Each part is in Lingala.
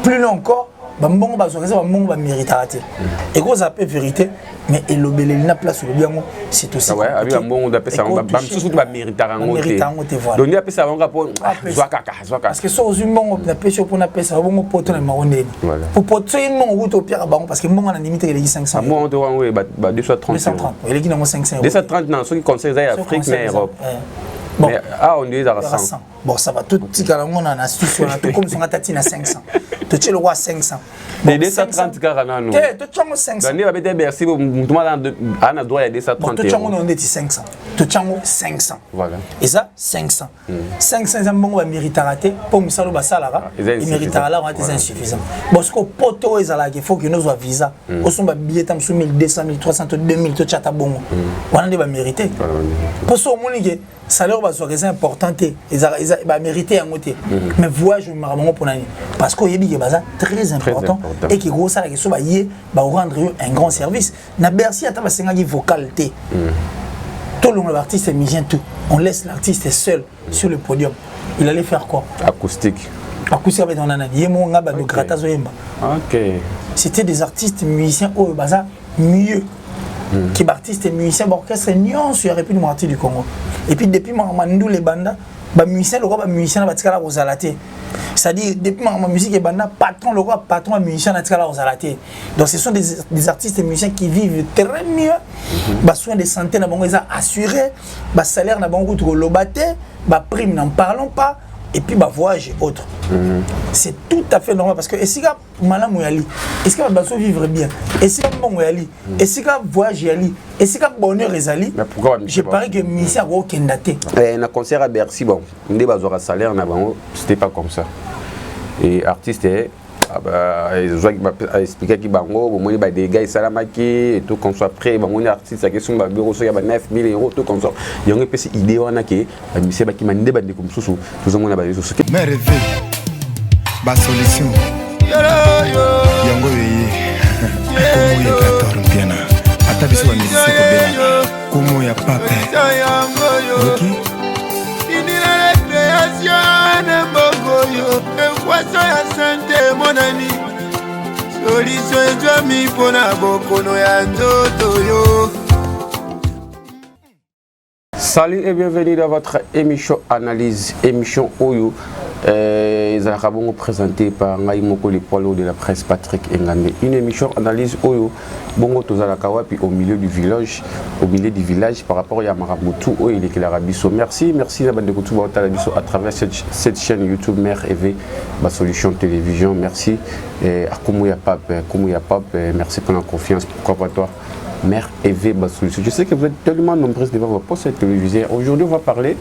plus long encore bambongo bazokeza bambongo ba méritaraté et gros ça peut vérité mais elobele na place le bien c'est aussi ouais abi bambongo da pesa ba msusu ba méritarangote donc ni apesa banga po zwakaka parce que so zumbongo na pesa pour na pesa bongo poto na maronde pour poto mbongo wuto pia bango parce que mbongo na limite les 500 mbongo to wango ba 230 et les qui na 500 230 dans ceux qui conseillent Afrique mais Europe bon mais on dit à 100 bon ça va tout petit calango na institution na tout comme son atati na 500 to tchelo wa 500 mais 230 carana non to tchango 500 donc ni ba bete merci mutuma ana droit ya 230 to tchango on dit 500 to tchango 500 voilà et ça 500 500 ça mbongo ba méritaraté pour misalo ba salara il méritara là c'est insuffisant parce que poto ezala il faut que nous soit visa au son ba billet tam sous 1200 1300 2000 to chata bongo wana ndi ba mérité pour so monike salaire ba so c'est important ils ba mérité en côté mais voyage maramongo pour nani parce que yebi ke baza très important et que gros ça la question ba yé ba rendre un grand service na Bercy ata ba senga ki vocalité tout le monde l'artiste est musicien tout on laisse l'artiste seul sur le podium il allait faire quoi acoustique avec on a yemo nga ba do grata zo yemba OK c'était des artistes musiciens au baza mieux qui artistes et musiciens d'orchestre Nyon sur République démocratique du Congo et puis depuis Mandou les bandas ba musicien le roi ba musicien ba tikala rozalaté c'est-à-dire depuis ma musique et banda patron le roi patron musicien na tikala rozalaté donc ce sont des artistes et musiciens qui vivent très mieux ba soins de santé na bango ça assuré ba salaire na bango to lobaté ba prime n'en parlons pas et puis bah voyage et autres. C'est tout à fait normal parce que est-ce que malam yali, est-ce que baso vivre bien, est-ce que bon yali, est-ce que voyage yali, est-ce que bonheur ezali. Mais pourquoi je parie que ministère au Kendate. Na concert à Bercy bon, ndé bazo salaire na bango, c'était pas comme ça. Et artiste ils ont expliqué que bango bon moi des gars salamaki et tout comme ça après bango ni artiste qui sont ba bureau so ya ba 9000 € tout comme ça il y a une petite idée wana ke monsieur ba ki mande ba de comme susu tout mona ba susu mais rêver ba solution yango yi komo ya 14 piana ata biso ba musicien ko bela komo ya pape OK inila création na bogoyo ekwaso ya santé mon ami solution ezwami mpona bokono ya nzoto yo. Salut et bienvenue dans votre émission Analyse, émission Oyo. Ils ont présenté par Ngaï Moko, le poids lourd de la presse Patrick Ngambe. Une émission Analyse Oyo, Bongo Tozalakawa, puis au milieu du village, par rapport à Yamarabutu, Oyo, il est l'Arabiso. Merci la bande de Koutou à travers cette chaîne YouTube Mère EV, ma solution télévision. Merci à Koumouya Pape, merci pour la confiance. Pourquoi pas toi? Mère EV, ma solution. Je sais que vous êtes tellement nombreux devant vos postes télévisés. Aujourd'hui, on va parler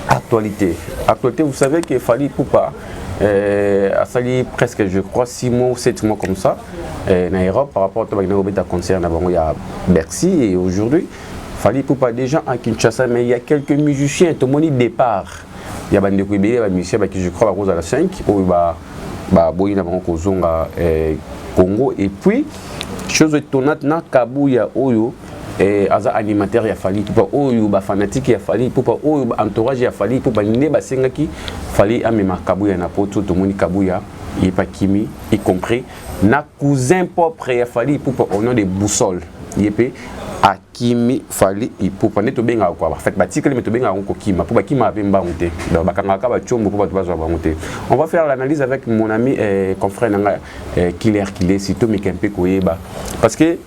actualité. Actualité, vous savez qu'il Fally Ipupa a sali presque, je crois, 6 mois ou 7 mois comme ça en Europe par rapport à concert à Bercy. Et aujourd'hui, Fally Ipupa déjà à Kinshasa, mais il y a quelques musiciens, tout le monde départ. Il y a des musiciens qui, je crois, à la 5, où il y a Congo. Et puis, chose étonnante, na Kabuya Oyo. Aza animateur ya Fally Ipupa oyo ba fanatique ya Fally Ipupa oyo ba entourage ya Fally Ipupa ne ba sengaki Fally amema Kabuya na poto to moni Kabuya et pas Kimi y compris na cousin propre ya Fally Ipupa au nom de Boussole yepé a Kimi Fally Ipupa neto benga quoi en fait batikele meto benga ko Kima pour ba Kima apemba monter donc ba kanga ka ba chombo pour ba to ba monter. On va faire l'analyse avec mon ami confrère nanga Killer Sito Mikempe Koyeba parce que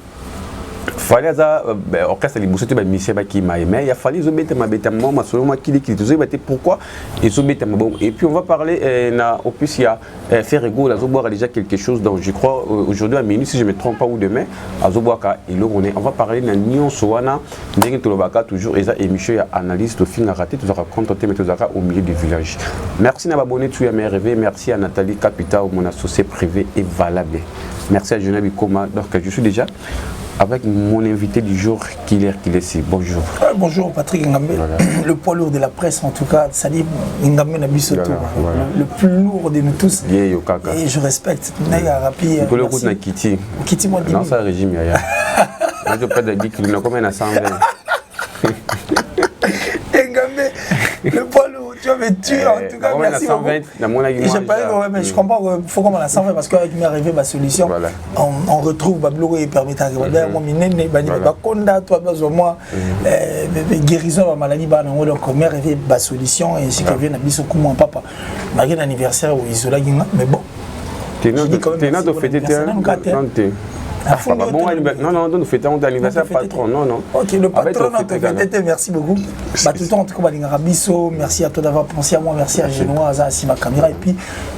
Fally aza orchestre li boussote ba mission ba ki mais il a fallu zo beta ma beta moi solo moi qui zo beta pourquoi et zo beta bon et puis on va parler na opus il y a Ferrego la zo boire déjà quelque chose donc je crois aujourd'hui à minuit si je me trompe pas ou demain à zo boire ka et on va parler na Nyon Sowana ndenge to lobaka toujours eza émission ya analyse to film raté tout ça raconte mais tout ça au milieu du village. Merci na abonné tout ya MRV, merci à Nathalie Capita mon associé privé et valable. Merci à Jonabi Koma donc je suis déjà avec mon invité du jour, Killer Kilesi. Bonjour. Bonjour Patrick Ngambe, voilà. Le poids lourd de la presse en tout cas, ça dit Ngambe Nabisoto, voilà. Le plus lourd de nous tous. Yeah, yo, kaka. Et je respecte. Naya Rapi. Le route na Kiti. Kiti moi. Non, ça régime yaya. Moi je peux te dire qu'il y a combien à 120. Ngambe, le poids lourd. Tu vas me tuer en tout cas, merci beaucoup. Je comprends qu'il faut qu'on a 120 parce qu'avec mes arrivées, ma solution, on retrouve Bablo et permet à moi, guérison de la maladie, donc mes arrivées, ma solution et ce qui vient à Bissau mon papa. Malgré l'anniversaire où ils sont là, mais bon. Tu es là de fêter non, nous fêtons l'anniversaire patron, non. Ok, le patron, merci beaucoup. Tout le temps, en tout cas, merci à toi d'avoir pensé à moi, merci à Genoa, à Sima Camera. Et puis,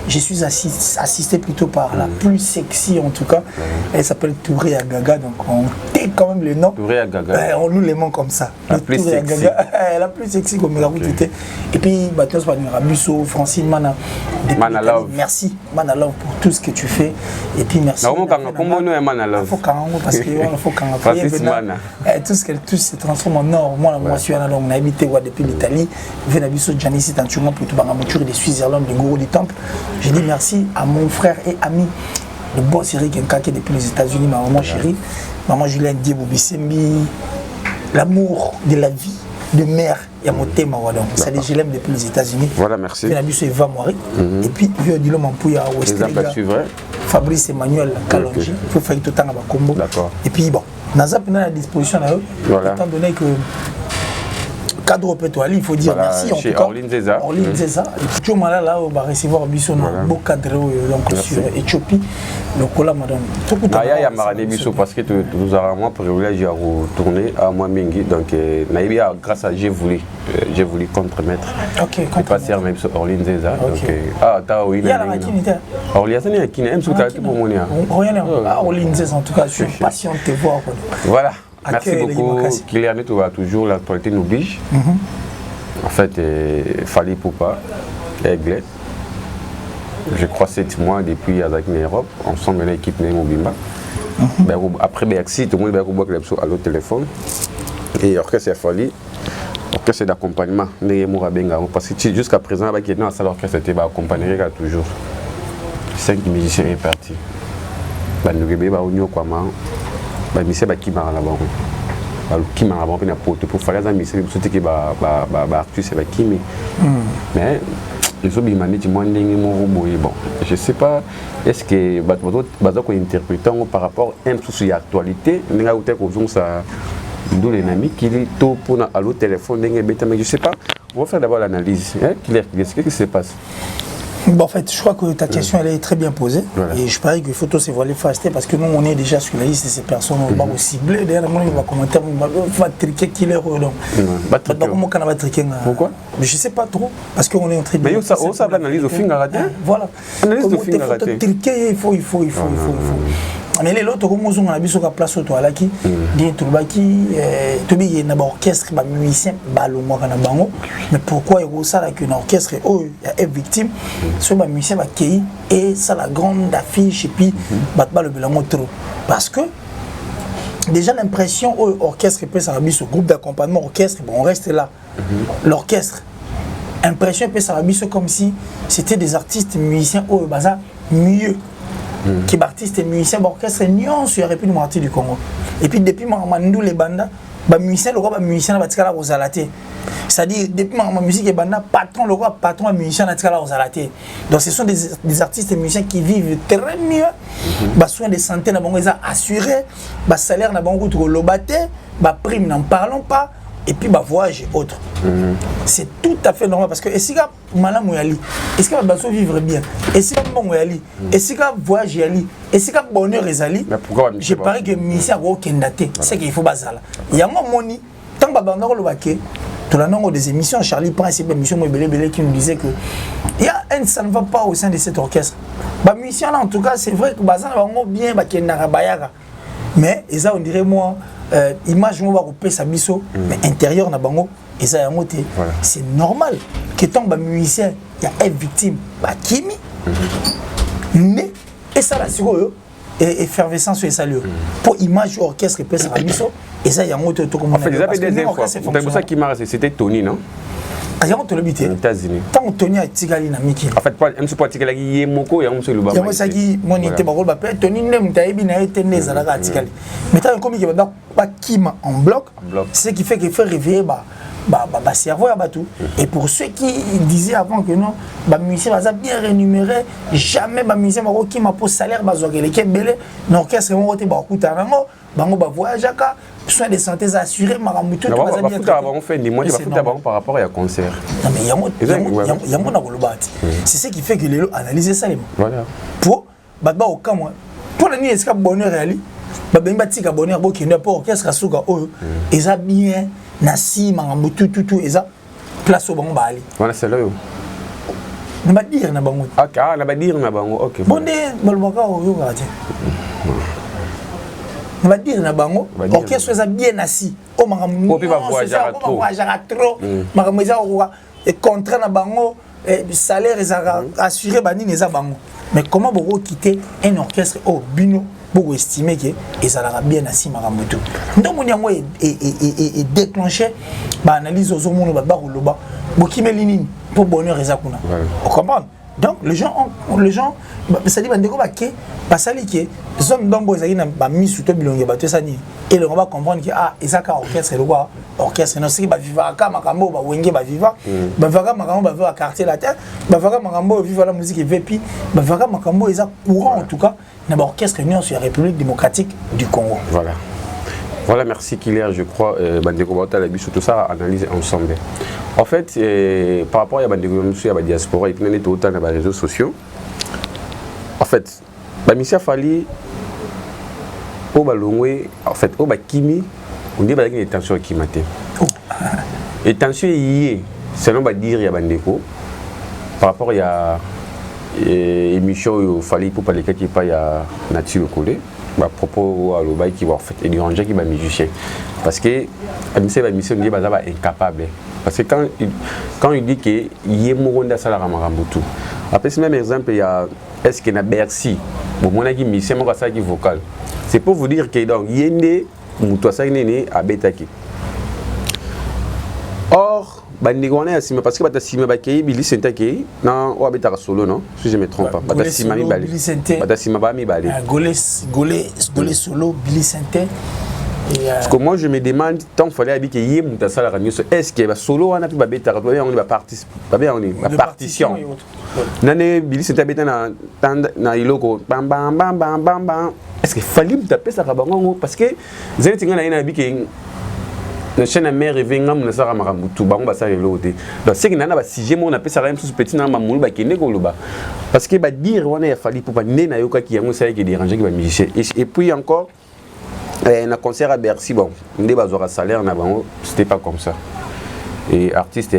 je suis assisté plutôt par la plus sexy, en tout cas. Elle s'appelle Touré Agaga, donc on tait quand même le nom. Touré Agaga. On nous l'aimons comme ça. La plus sexy. La plus sexy comme Megaro Touté. Et puis, Batos Rabisso, Francine Mana. Mana Love. Merci, Mana Love, pour tout ce que tu fais. Et puis, merci. Il faut parce qu'il faut tout ce qu'elle touche se transforme en or. Moi, je suis on a habité depuis l'Italie. Venabiso Giannissi Tanchuma plutôt Baramoture de Suisse-Irlande, le gourou du temple. Je dis merci à mon frère et ami, le boss Eric Nkake depuis les États-Unis, ma maman chérie, maman Julienne Diebo Bissembi, l'amour de la vie de mère. Il y a mon thème, ça dit je l'aime depuis les États-Unis. Voilà, merci. Venabiso Eva Moiri. Et puis, Vieux Dilo Mampouya Westliga. Fabrice Emmanuel Kalonji, il faut faire tout le temps à Bakombo. Et puis bon, Nazap est à la disposition à eux, étant donné que cadre pétoile, il faut dire merci en tout cas. Orline Zeza. Orline Zeza. Et puis là, on va recevoir Bissau dans un beau cadre donc sur Éthiopie. Donc là, madame. Il y a Marane Bissau parce que nous avons moi privilège à retourner à moi Mingi. Donc grâce à j'ai voulu contre-mettre. Ok. Je passer même sur Orline Zeza. Il y a la maquinité. Orline Zeza, il y a une sous-traitante pour moi. Orline Zeza, en tout cas, je suis patient de te voir. Voilà. Merci beaucoup, Kylian, tu vas toujours, l'actualité nous oblige. En fait, Fali Poupa, Aigle, je crois 7 mois depuis avec l'Europe, ensemble l'équipe Mobimba. Après Bercy, tout le monde va à l'autre téléphone. Et l'orchestre Fali, l'orchestre d'accompagnement, parce que jusqu'à présent, avec l'orchestre était accompagné toujours. 5 musiciens répartis. Mise bakimaka na bango bakimaka na bango mpe na poto pour fala eza mise biso teke baartiste bakimi mais ezobima neti mwa ndenge moko boye bon je sais pas est ce que bato baza kointerprete yango par rapport à un mosusu ya actualité ndenge auta kozongisa ndule na mikili to mpona alo téléphone ndenge ebetama je sais pas on va faire d'abord l'analyse qu'est-ce qui se passe. Bon, en fait, je crois que ta question elle est très bien posée. Et je parie qu'il faut tous se voiler faster parce que nous on est déjà sur la liste de ces personnes on va cibler. D'ailleurs, moi, on va commenter, on va triquer qui leur donc. Pourquoi? Mais je sais pas trop parce qu'on est en train de. Mais ça va analyse au film raté. Voilà. Analyse au film raté. Triquer, il faut. Mais les autres, comme on a vu sur la place au toit là qui, dit tout le qui, tout bien il y a un orchestre, un musicien, baloma kana bango. Mais pourquoi il y a ça là qu'un orchestre il y a une victime, sur un musicien va qui et ça la grande affiche et puis battre le bilan trop. Parce que déjà l'impression au orchestre peut s'arrêter ce groupe d'accompagnement orchestre, bon on reste là. L'orchestre, impression peut s'arrêter comme si c'était des artistes musiciens au bazar mieux. Qui est artiste et musicien d'orchestre Nyon sur la République démocratique du Congo. Et puis depuis Mandou les bandas, musicien le roi musicien na batikala rozalaté. C'est-à-dire depuis ma musique et banda patron le roi patron musicien na batikala rozalaté. Donc ce sont des artistes et musiciens qui vivent très mieux. Soins de santé na bango ils assuré, salaire na bango to lobaté, prime n'en parlons pas. Et puis voyage et autres. C'est tout à fait normal parce que et si ka malam yali, est-ce que baso vivre bien, et si ka bon yali, et si ka voyage yali, et si ka bonheur ezali. Je parie que misi a okendate, c'est qu'il faut bazala. Il y a mon moni tant banda ko lobake. Tout le nombre des émissions Charlie Prince et émission Belé qui nous disait que il y a un ça ne va pas au sein de cet orchestre. Musicien là en tout cas, c'est vrai que bazala bango bien bakendara bayara. Mais et ça on dirait moi image on va couper sa biso mais intérieur na bango et ça ya moté c'est normal que tant musicien il y a une victime kimi mais et ça la siro et effervescence et salut pour image orchestre peut sa biso et ça ya moté tout comme en fait des fois c'est pour ça qui m'a c'était Tony non. Ayant te l'habité. États-Unis. Tant Tony a tigali na miki. En fait pas un support tigali yé moko ya monsieur Lubaba. Ya saki mon était ba rôle ba Tony nem taïbi na etene zalaka tigali. Mais tant comme il va pas kima en bloc. Ce qui fait qu'il fait réveiller cerveau à Batou. Et pour ceux qui disaient avant que non, les musiciens sont bien rémunérés, jamais les musiciens qui m'ont posé salaire, l'orchestre voyage, soins de santé assurés, on fait des mois par rapport à un concert. C'est ce qui fait que les gens analysent ça. Voilà. Pour la nuit, est-ce que bonheur est allé? Batika bonheur, qui n'est pas orchestre, et ça bien, Nassi, Mangamutu, tout, et ça place au bon bali. Voilà, c'est là. On va dire, na bango. Ah, on va dire, na bango. Ok. Bon, Bolbaka, on va dire, na bango, orchestre, ça bien assis. Oh, Mangamutu, trop. Mangamutu, et contrat na bango, salaire, assuré, bani, les bango. Mais comment vous quitter un orchestre au bino pour estimer que ça sera bien assis Maramutu. Donc on est déclenché l'analyse aux hommes pour bonheur et zakuna. On comprend. Donc les gens ça dit parce que les hommes d'ombre ils mis sous bilonge batesani et on va comprendre que ezaka orchestre le quoi orchestre non c'est ba viva ka makambo ba wenge ba viva ba vaka makambo ba quartier la terre ba vaka makambo viva la musique et vepi ba vaka makambo eza courant en tout cas na ba orchestre union sur la République démocratique du Congo. Voilà, merci Kiler, je crois, Bandeko Bata, la tout ça, analyser ensemble. En fait, par rapport à Bandeko Bata, à la diaspora, et puis on autant dans les réseaux sociaux, en fait, Bamisia Fali, au Balongwe, en fait, au Bakimi, on dit qu'il y a des tensions qui matent. Et tensions yi, selon dire il y a Bandeko, par rapport à l'émission, il fallait pour parler qu'il y a nature collée. À propos à l'obay qui va en fait et du ranger qui va musicien parce que la mission dit bah incapable parce que quand il dit que il est moronda sala Marambutu après ce même exemple il y a est-ce qu'il y a Bercy bon mon aki musicien moi ça qui vocal c'est pour vous dire que donc yende muto ça né à Betaki or bandigone asima parce que batasima bakei Billy Sentake non ou abetaka solo non si je me trompe pas batasima mi bali batasima ba mi bali Golé solo Billy Sentake parce que moi je me demande tant fallait habiter hier mutasala ranyo est-ce que ba solo wana pi ba betaka to on ba partition nane Billy Sentake betana na iloko bam bam bam bam bam bam est-ce que fallait taper ça bango parce que zeli tinga na ina habiter la chaîne mère revient ngam na sara Marambutu bango ba sara loté donc c'est que nana ba sujet mon appelle ça même sous petit na mamulu ba kende koloba parce que ba dire on a fallu pour ba nena yoka ki yango ça qui déranger qui ba musicien et puis encore na concert à Bercy bon ndé bazora salaire na bango c'était pas comme ça et artiste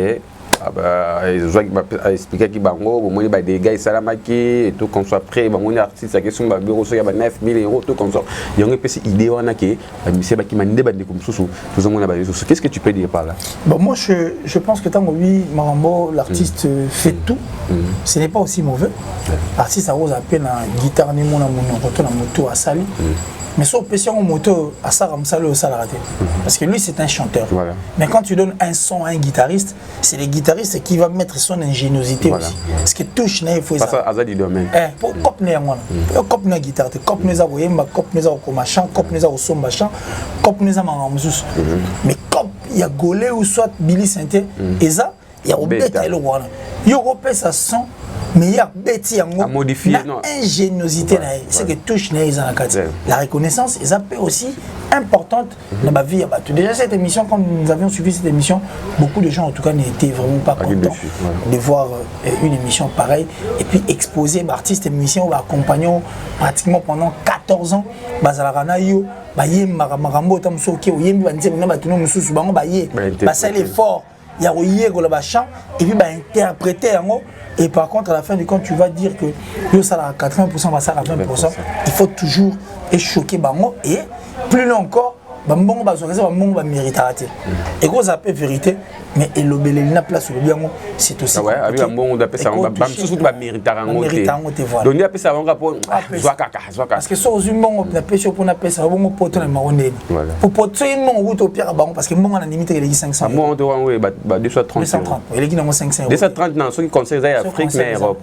a expliqué que bango bon ba des gars salamaki et tout qu'on soit prêt bon artiste à question ba bureau so ya ba 9 000 € tout comme ça yonge pesi idée wana ke ba monsieur ba ki mande ba comme sous tout monde ba sous qu'est-ce que tu peux dire par là? Bon moi je pense que tant que oui Marambo l'artiste fait tout ce n'est pas aussi mauvais artiste a rose à peine en guitare ni mon retour na moto à sali mais sur pression au moto à ça comme ça le salarié parce que lui c'est un chanteur mais quand tu donnes un son à un guitariste c'est le guitariste qui va mettre son ingéniosité aussi parce que touche il faut ça azali domaine pour cop né moi cop na guitare cop nous a voyemba cop nous a ko machin cop nous a somba machin cop nous a mangamusus mais cop il y a Golé ou soit Billy Sentake et ça il y a Obeta le wana yo repère ça son mais il y a bêti en modifier ingéniosité c'est que touche la reconnaissance et ça peut aussi importante dans ma vie déjà cette émission quand nous avions suivi cette émission beaucoup de gens en tout cas n'étaient vraiment pas contents de voir une émission pareille et puis exposer artistes et musiciens ou accompagnants pratiquement pendant 14 ans bazalana yo baye marambo tamso ke oyembi banze na batuno mususu bango baye basala effort il y a le chant et puis interpréter et par contre à la fin du compte tu vas dire que yo ça à 80% va ça à 20% il faut toujours choquer bango et plus long encore bambongo bazoreza bambongo ba méritarité et gros appel vérité mais elobele na place le bien c'est aussi ouais abi bambongo d'appel ça bam sous ba méritarango donc il appelle ça bango pour zwaka parce que so zumbongo na pêche pour na pesa bongo poto na maronde pour poto mongo to pierre bango parce que mongo na limite les 500 mongo to ouais ba 230 230 il est qui dans 500 230 non ceux qui conseillent Afrique mais Europe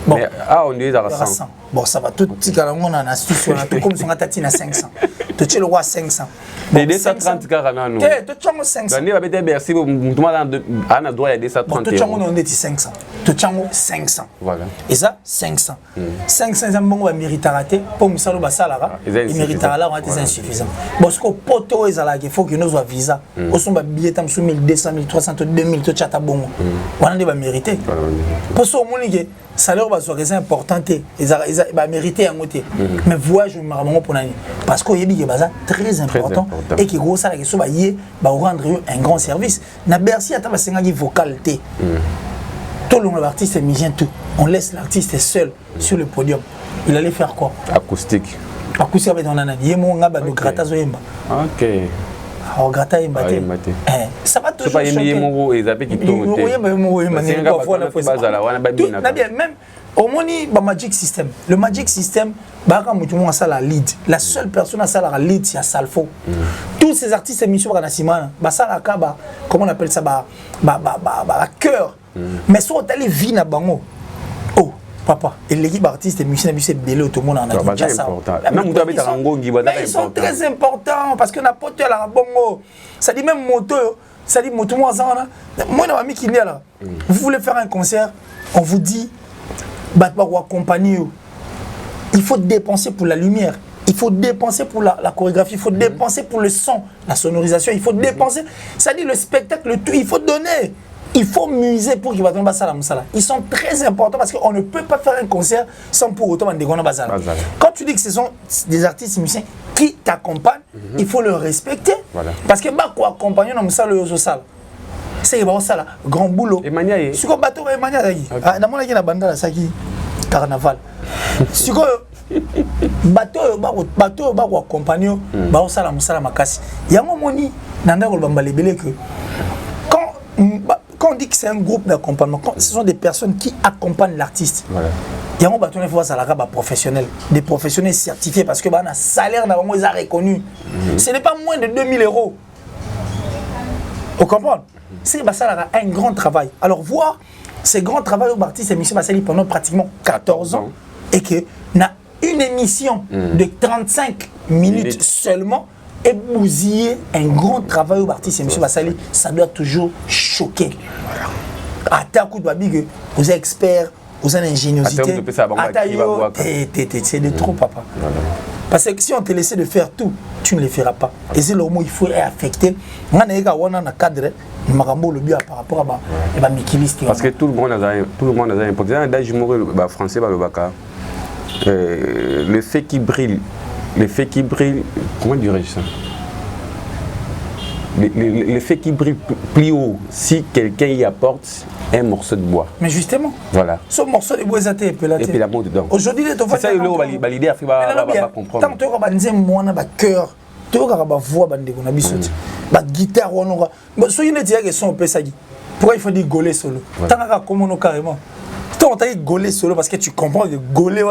Bon. Mais on dit à 100. Bon, ça va tout petit quand on a une astuce, on a tout comme son attaque à 500. Tu le roi 500. Bon, 230 carana non. Tu changes 500. L'année va être merci pour tout on a droit à 230. Tu changes on dit 500. Tu changes 500. Voilà. Et ça 500. 500 c'est bon va mériter rater pour me saluer salara. Il mérite là on est insuffisant. Parce que poto ezala il faut que nous soit visa. Au son ba billet tam sous 1200 1300 2000 to chata bongo. On a va mériter. Pour ça au monde que salaire va soit très important et va mériter en côté. Mais voyage maramo pour nani parce que yebi que baza très important et que gros ça la question va y va rendre un grand service. Na Bercy ata ba senga vocalité. Tout le monde l'artiste est musicien tout. On laisse l'artiste seul sur le podium. Il allait faire quoi? Acoustique. Acoustique avec on a dit mon ngaba do grata zoyemba. OK. Alors grata yemba. Ça va toujours changer. C'est pas yembo et zape qui tourne. Oui, mais moi même au moni ba Magic System. Le Magic System ba ka mutu mo sala lead. La seule personne à sala lead c'est Salfo. Tous ces artistes émission ba Simana, ba sala ka ba comment on appelle ça ba cœur. Mais si on t'a vie na bango. Oh papa, et l'équipe artiste et musicien c'est belé tout le monde en a dit ça. Ils sont très importants parce que n'importe la bongo. Ça dit même moto, ça dit moto moi ça moi na ami qui est là. Vous voulez faire un concert, on vous dit accompagner. Il faut dépenser pour la lumière. Il faut dépenser pour la chorégraphie, il faut dépenser pour le son, la sonorisation, il faut dépenser. Ça dit le spectacle, le tout, il faut donner. Il faut muser pour qu'il va tomber à Moussala. Ils sont très importants parce qu'on ne peut pas faire un concert sans pour autant dégonner Bazala. Quand tu dis que ce sont des artistes musiciens qui t'accompagnent, il faut le respecter. Voilà. Parce que quoi accompagner dans Moussala le Sala. C'est ça grand boulot. Emmanuel. Si on bateau Emmanuel ah na mona qui na banda la saki carnaval. Si on bateau ba accompagner ba Sala Moussala makasi. Yango moni nanda ko bamba lebele que quand on dit que c'est un groupe d'accompagnement, ce sont des personnes qui accompagnent l'artiste. Il y a un bâton professionnel, des professionnels certifiés parce que un salaire normalement ils ont reconnu. Ce n'est pas moins de 2000 €. Vous comprenez? C'est un grand travail. Alors voir ces grands travaux d'artistes et M. Bassali pendant pratiquement 14 ans et que n'a une émission de 35 minutes seulement et bousiller un grand travail d'artiste et M. Bassali, ça doit toujours choquer. À ta coup de babi, vous êtes expert, vous avez ingéniosité. C'est de trop, papa. Parce que si on te laissait de faire tout, tu ne le feras pas. Et c'est le mot il faut affecter. On a un cadre, par rapport à Mikiliste. Parce que tout le monde a un important. D'ailleurs, français, le fait qu'il brille, comment dirais-je ça? Le fait qu'il brille plus haut, si quelqu'un y apporte un morceau de bois. Mais justement, voilà. Ce morceau de bois est et puis la monte dedans. Aujourd'hui, c'est ça, l'idée va comprendre. Tant que tu as un cœur, tu as une voix, une guitare, si tu as un son, pourquoi il faut dire goler solo? Tant que tu as carrément. Tant que tu as goler solo parce que tu comprends que goler,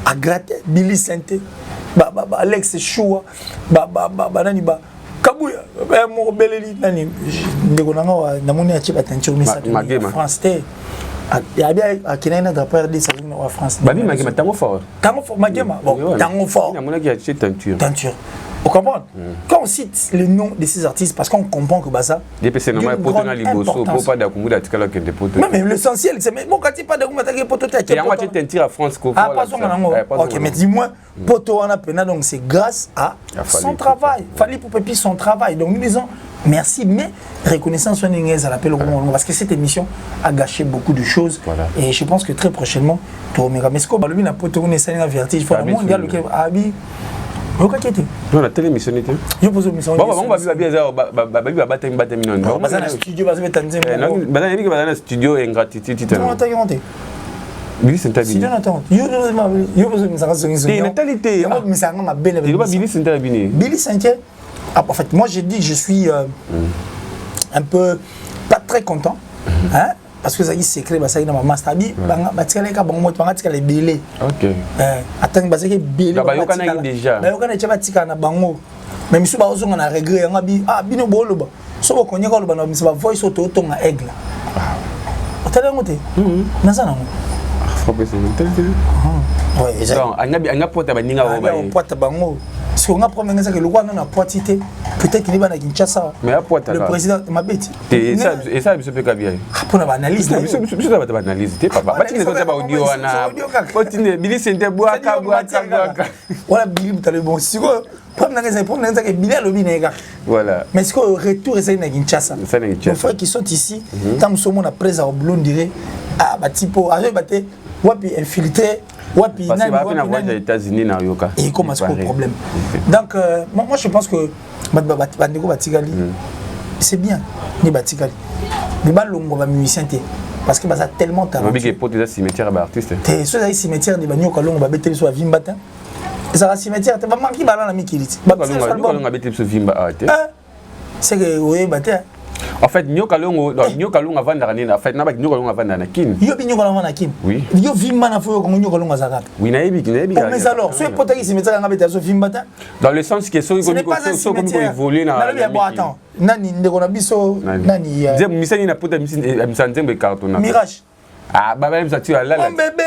à gratter, Billy Santé, Alex Choua, Kabouya, mon beleli, nani, ndegonanga, namoni achi batencho misa France te. Ya bien à Kenya d'après des salons en France. Babi Magema tango fort. Tango fort Magema. Bon, tango fort. Namoni qui a acheté teinture. Teinture. Vous comprenez? Quand on cite le nom de ces artistes, parce qu'on comprend que ça. C'est normal pour ton aliboso, pour pas d'accumuler la que des potes. Mais l'essentiel, c'est bon quand tu pas d'accumuler potes. Il y a moitié teinture à France. Ah, pas son nom. Ok, mais dis-moi, poto on a peine donc c'est grâce à son travail. Fallait pour Pépi son travail. Donc nous disons merci, mais reconnaissance à l'appel au moment parce que cette émission a gâché beaucoup de choses. Et je pense que très prochainement, tu remettras. Mais ce qu'on va lui n'a pas tourné ça un vertige. Il faut vraiment dire lequel Abi. Non, la télémission était. Je pose une mission. Bon, on va bien dire, va battre une on va studio, va se mettre un studio et ingratitude. Non, attends. Billy Santa Bini. Billy Santa, en fait, moi j'ai dit je suis un peu pas très content. Hein? Parce que ça y est, c'est secret, ça y est, dans ma master bi, les belé. Ok. Attends, parce que belé. Déjà. Mais on a déjà tika na bango. Même si on a regret, on a dit ah bino bolo ba. So on connaît quand on a voice auto ton à aigle. Attends, on t'es. Nasa na. Professionnel. Ouais, donc anga porta baninga on porte bango. Si on a promis que le roi n'a pas cité, peut-être qu'il va à Kinshasa. Mais le président m'a bêti. Et ça, je peux pas bien. Pour la analyse, je dois pas analyser. Papa, pas tu pas audio na. Continue, Billy Sente boaka. Voilà, Billy t'as le bon. Si quoi, prendre que Billy le binega. Voilà. Mais ce que retour c'est na Kinshasa. Les frères qui sont ici, tant que on a pris à Oblon dirait ah bah tipo, avec baté, wapi infiltré. Parce que va voyage aux États-Unis na yoka. Et comment c'est le problème. Donc moi je pense que bandeko batigali c'est bien ni batigali. Mais balongo ba musicien té parce que ça tellement talent. On dit que pour des cimetières ba artistes. Té so des cimetières de banyo kalongo ba beteli so vimbata. Ça va cimetière té ba manki bala na mikiliti. Ba kalongo beteli so vimba té. C'est que oui baté. En fait, Nyokalongo avant d'arriver, en fait, n'a pas Nyokalongo avant d'anakin. Yo bi Nyokalongo anakin. Oui. Yo vimba na fo ko Nyokalongo azaka. Oui, na ebi. Mais alors, ce pote qui se met à ngabeta so vimbata. Dans le sens que so comme évoluer na. Bon attends. Nani ndeko na biso nani. Nzembo misani na pota misanzembe carton. Mirage. Ah, bah même ça tu as là. Mon bébé.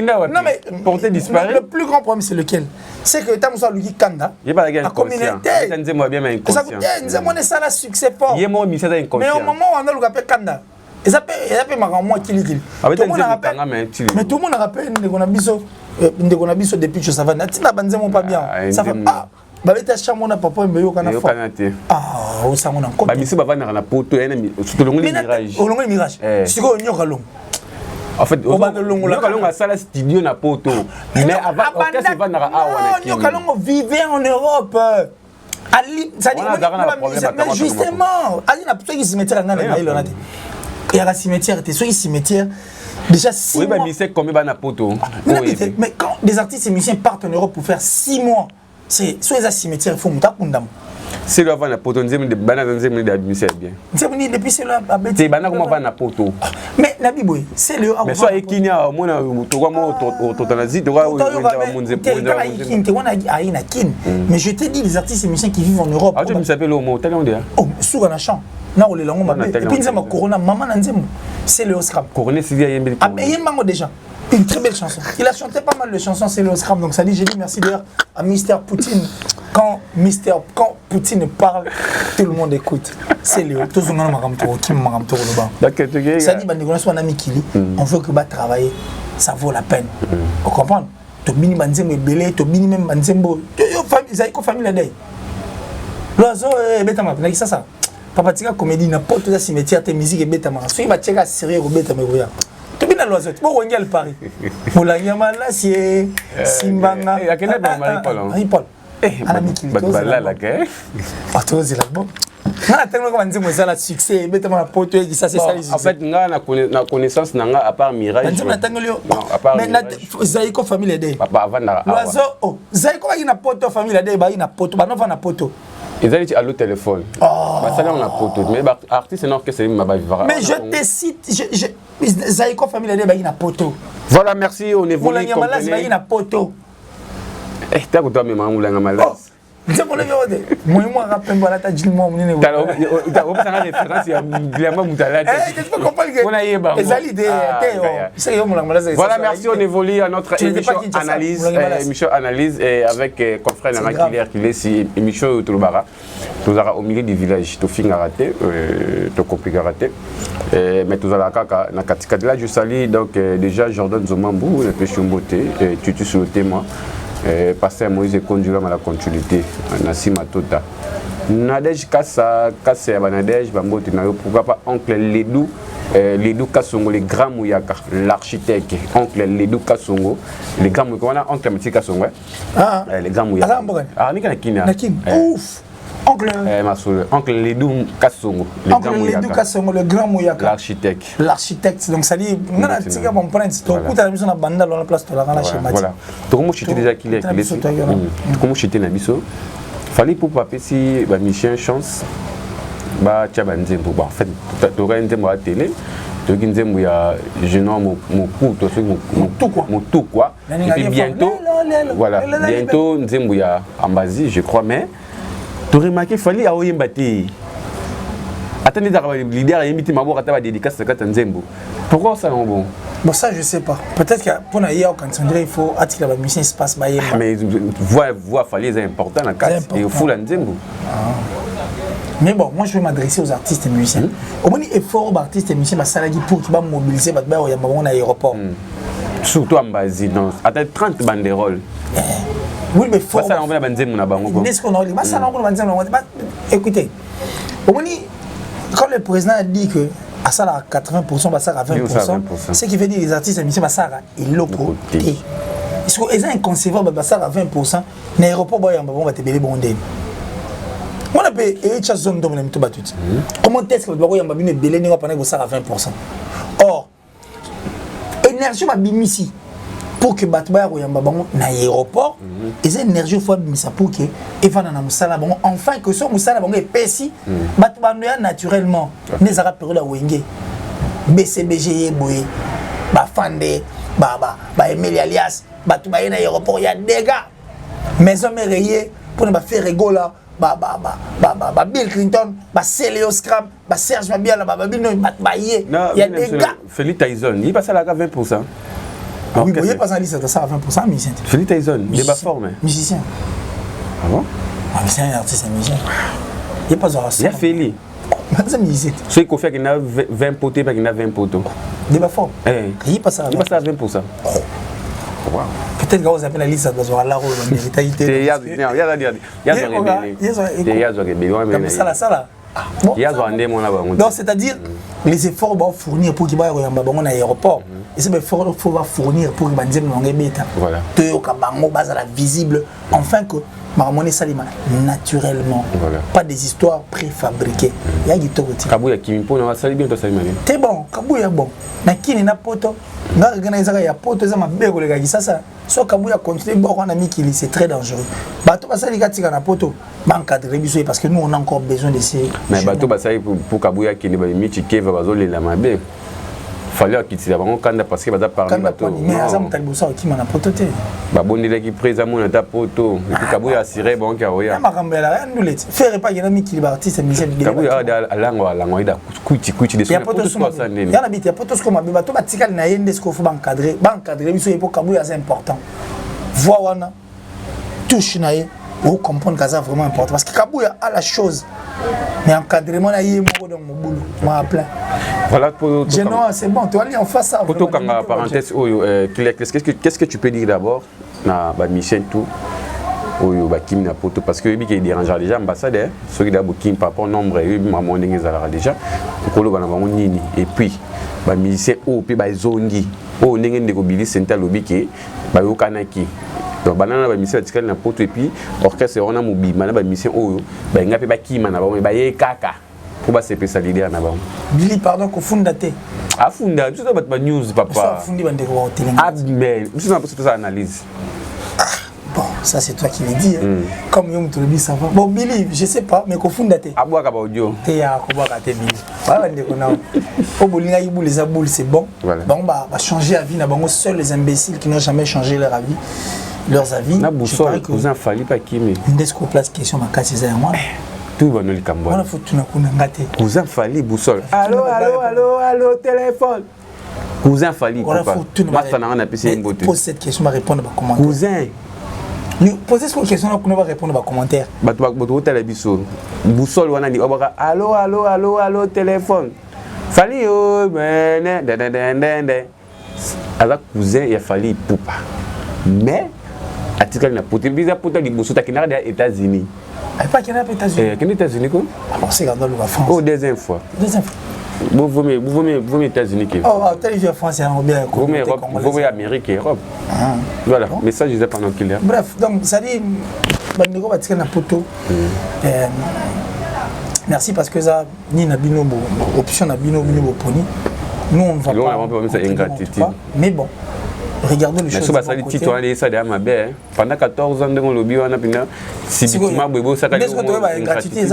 Non mais portée disparu. Le plus grand problème c'est lequel? C'est que tant que Luki Kanda. Il pas la communauté. Ça nous moi bien mais inconscient. Ça nous ça la succès fort. Il est moi mais ça inconscient. Mais au moment où on a le rappel Kanda. Et ça peut marquer moi qui dit. Mais tout le monde rappelle qu'on a biso depuis que ça va. Natina banzemo pas bien. Ça fait ah babeta chamona papa mbeyo kana fort. Ah, on ça on encore. Ba misi ba vana na poto ene surtout le mirage. Au long mirage. C'est quoi Nyokalongo? En fait, Nyokalongo a ça la studio na poto. Mais avant, orchestre va na awa. Nyokalongo vivait en Europe. Ali, ça dit mais justement, Ali n'a pas qui cimetière dans les mails on a dit. Il y a un cimetière, tu sais cimetière déjà 6 mois. Oui, mais c'est combien na poto. Mais quand des artistes et musiciens partent en Europe pour faire 6 mois, c'est soit les cimetières il faut monter kundam. C'est là va na poto nzembe de bana nzembe de musicien bien. Nzembe depuis c'est là à bête. C'est bana comment va na poto. Mais la bible c'est le mais soit ekinya mona to kwa mo totanazi to kwa munze mais je te dis les artistes et musiciens qui vivent en Europe. Ah tu me s'appelle au mot talent dia. Oh sur un chant. Na ole lango mabe. Et puis nzema corona maman na nzembo. C'est le Oscar. Corona c'est bien yembe. Ah mais yembango déjà. Une très belle chanson. Il a chanté pas mal de chansons, c'est le Oscar. Donc ça dit, j'ai dit merci d'ailleurs à Mr. Poutine. Quand Poutine parle, tout le monde écoute. C'est le tout le monde qui m'a dit. Ça dit, un ami qui lit, on veut que va travailler, ça vaut la peine. Vous comprenez? Tu bini banzembo belé, tu bini même banzembo. Zaiko famille la day. L'oiseau est bête à ma place, ça. Papa tika comédie n'importe quel cimetière, tes musiques est bête à ma. Soit il va checker sérieux ou bête à ma voyage. Tu bien l'oiseau, tu peux regarder le Paris. Molanyama là c'est Simbanga. Et à quel âge Marie-Paul? Marie-Paul. Un ami qui est là là que. Ah toi c'est là bon. Na tellement comment dire moi ça la succès, bêtement la pote qui ça c'est ça les. En fait nga na connaissance nanga à part Mirage. Na tangolio. Mais na Zaiko famille de. Papa avant na. L'oiseau oh, Zaiko va na pote famille de ba na pote, ba non va na pote. Ils allaient à l'autre téléphone. Bah ça là on a pote. Mais artiste non que c'est ma vivra. Mais je te cite Zaiko famille de ba na pote. Voilà, merci, on est venu comprenez. Na poto. Eh, t'as quoi mais Moulanga Malas. C'est pour le vérité. Moi rappelle voilà ta dit moi munene. T'as pas référence à Glama Moutala. Eh, tu peux comprendre que. On a yeba. Ezali de c'est yo Moulanga Malas. Voilà, merci, on évolue à notre émission analyse et avec confrère Nana Kiler qui laisse émission Tolobara. Nous avons au milieu du village, tu finis raté, tu compliqué raté. Mais tu as la caca, na katika de là je salue donc déjà Jordan Zomambou, le pêche beauté, tu sur le témoin. Pasteur Moïse conduit à la continuité, Nassima Tota. Nadej Kassa, Kassé Banadej, Bambote Nayo, pourquoi pas oncle Ledou, Ledou Kassongo, le grand Mouyaka, l'architecte, oncle Ledou Kassongo, le grand Mouyaka, on a oncle Mati Kassongo, le grand Mouyaka. Ah, Nikana ouf! Oncle Ledou Kassongo, le grand Mouyaka. L'architecte. L'architecte, donc ça dit, on a tiré mon prince, tu as la mission à Banda dans la place de la Rana chez Mati. Voilà. Comment je t'ai déjà qu'il est comment je t'ai nabiso? Fallait pour paper si Michel chance, bah tu as bandé pour en fait, tu aurais un thème à la télé. Tu as dit il y a jeune homme mon coup, tu as fait mon tout quoi. Et puis bientôt, voilà, bientôt nous il y a Ambazi, je crois, mais tu as remarqué fallait avoir un bâti. Attendez, l'idée à imiter ma voix à ta dédicace à Katanzembo. Pourquoi ça non bon? Bon, ça, je sais pas. Peut-être que pour nous, quand on dirait il faut attirer la musicien espace. Mais voix fallait c'est important la carte. Et il faut l'ensemble. Mais bon, moi je vais m'adresser aux artistes et musiciens. Au moins, effort aux artistes et musiciens, ça pour qu'ils vont mobiliser à l'aéroport. Surtout en Basie, non. À 30 banderoles. Oui, mais fort. Ça, on va banderoles mon abandon. Écoutez, au moins, quand le président a dit que à ça à 80%, à ça à 20%, ce qui veut dire les artistes et musiciens, ça ils l'ont côté. Est-ce que c'est inconcevable, ça à 20%, l'aéroport, on va te béler bondé. On a payé chaque zone de mon ami tout battu. Comment est-ce que le droit de belé n'est pas ça à 20%? Or, énergie m'a bimi ici pour que Batba ou Yamba Bango na aéroport, et cette énergie faut bimisa pour que Evan na Musala Bango enfin que son Musala Bango est pessi, Batba naturellement les arabes période à Wenge, BCBG boy, ba Fande, ba Emile alias, Batba na aéroport il y a des gars, maison mérayée pour ne pas faire rigoler. Bill Clinton, Célio Scram, Serge Mabiala, Babino, il y a des gars. Félix Tyson, il passe à la 20%. Oui, il n'est pas en liste, ça à 20%, musicien. Félix Tyson, il n'est pas fort, mais. Musicien. Ah bon? C'est un artiste, un musicien. Il n'est pas en il y a Félix. C'est un musicien. Celui qui fait qu'il a 20 potés, il a 20 poteaux. Il n'est pas fort. Il passe à 20%. Wow. Peut-être que vous avez la liste, ça doit avoir la rôle. Donc, c'est-à-dire, les efforts vont fournir pour qu'ils aient un aéroport. Et ces efforts, il faut fournir pour qu'ils aient un bêta. Voilà. Visible. Enfin, que Maramone Salima, naturellement. Voilà. Pas des histoires préfabriquées. Il y a des trucs. Kabouya Kimpo, on va saluer bientôt Salima. C'est bon, Kabouya bon. Mais qui n'est pas poto? Il y a poto, ça m'a bien regardé ça. Soit Kabouya continue, c'est très dangereux. Bateau, ça, les gars, ils ont poto. Parce que nous, on a encore besoin de ces. Mais bateau, pour Kabouya qui n'est pas mis, qui va les lamabe. Fallait quitter la banque parce que va parler bateau. Mais Azam Talbosa qui m'a pototé. Ba bonne qui présente mon ta poto. Et puis Kabouya assuré bon Kaoya. Makambela rien nous let. Faire pas yana miki l'artiste musicien de Kabouya alango ida kuti de son poto ça né. Yana bité poto ko mabe bato batikal na yende ce ko faut encadrer biso pour Kabouya c'est important. Voix wana touche na ye ou comprendre que ça vraiment important parce que Kabouya a la chose. Mais encadrement na yé moko dans mon boulot. Moi plein. Voilà pour non, c'est bon, tu vas aller en face ça. Pour toi, quand parenthèse, qu'est-ce que tu peux dire d'abord na Michel tout Kim na poto parce que lui qui dérange déjà ambassadeur, ceux qui d'abord Kim par rapport au nombre et maman n'engagera déjà. Kolo bana bango nini et puis ba musicien puis ba zongi ndenge ndeko bili central lobiki ba yokanaki. Donc banana ba musicien tikali na poto et puis orchestre on a mobi mana ba musicien ba ngape ba Kim na ba ye kaka. Pour se spécialiser en avant. Billy, pardon, qu'on fonde daté. Ah, fonde, tu sais pas news, papa. Ah, mais, tu sais pas ça analyse. Bon, ça c'est toi qui le dis. Comme Yom te le dit, ça va. Bon, Billy, je sais pas, mais qu'on fonde daté. Ah, bois qu'à audio. T'es à quoi qu'à Billy. Voilà, on a. Au Bolinga, il les aboules, c'est bon. Bon, bah, changer la vie, n'abongo seuls les imbéciles qui n'ont jamais changé leur avis. Leurs avis. Na boussole, vous en fallait pas qui mais. Une des place question, ma casse, c'est à moi. Tout va nous le cambo. On a foutu na kunangate. Cousin Fali boussole. Allô, téléphone. Cousin Fali. On a foutu na. Moi ça n'a rien à pisser une beauté. Pose cette question, va répondre à commentaire. Cousin. Posez cette question, on va répondre à commentaire. Bato télé biso. Boussole wana ni obaka. Allô, téléphone. Fali avec cousin il a fallu poupa. Mais à titre na poté bizarre poté di boussole takina des États-Unis. Pas qu'il y a aux États-Unis. Quels États-Unis quoi? Alors c'est dans la France. Oh, deuxième fois. Vous venez États-Unis qui? Oh, télévision française, on bien. Vous venez Amérique et Europe. Voilà. Mais ça je disais pendant qu'il est. Bref, donc ça dit, Bandego va tirer na poto. Merci parce que ça ni na bino option na bino poni. Nous on va pas. Mais bon. Regardez les choses. Pendant 14 ans, on lobby, on a pu si tu m'as beau, ça a gratuité.